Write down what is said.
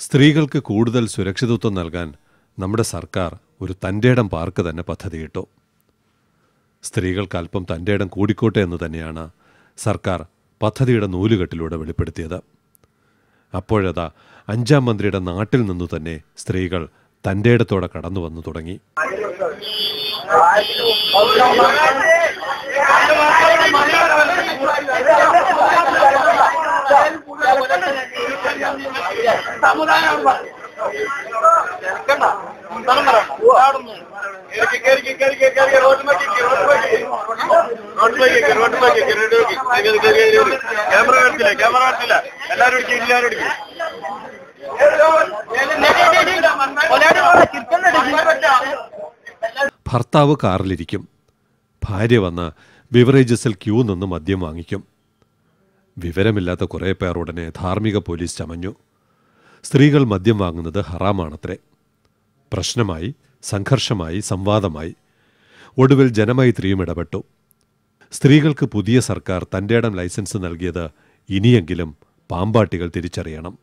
സ്ത്രീകൾക്ക് കൂടുതൽ സുരക്ഷിതത്വം നൽകാൻ നമ്മുടെ സർക്കാർ ഒരു തൻ്റെയിടം പാർക്ക് തന്നെ പദ്ധതിയിട്ടു. സ്ത്രീകൾക്ക് അല്പം തൻ്റെയിടം കൂടിക്കോട്ടെ എന്ന് തന്നെയാണ് സർക്കാർ പദ്ധതിയുടെ നൂലുകെട്ടിലൂടെ വെളിപ്പെടുത്തിയത്. അപ്പോഴതാ 5ാം മന്ത്രിയുടെ നാട്ടിൽ നിന്നു തന്നെ സ്ത്രീകൾ തൻ്റെയിടത്തോടെ കടന്നു വന്നു തുടങ്ങി. ഭർത്താവ് കാറിലിരിക്കും. ഭാര്യ വന്ന് ബിവറേജസിൽ ക്യൂ നിന്ന് മദ്യം വാങ്ങിക്കും. വിവരമില്ലാത്ത കുറേ പേർ ഉടനെ ധാർമ്മിക പോലീസ് ചമഞ്ഞു. സ്ത്രീകൾ മദ്യം വാങ്ങുന്നത് ഹറാമാണത്രേ. പ്രശ്നമായി, സംഘർഷമായി, സംവാദമായി. ഒടുവിൽ ജനമൈത്രിയും ഇടപെട്ടു. സ്ത്രീകൾക്ക് പുതിയ സർക്കാർ തൻ്റെയിടം ലൈസൻസ് നൽകിയത് ഇനിയെങ്കിലും പാമ്പാട്ടികൾ തിരിച്ചറിയണം.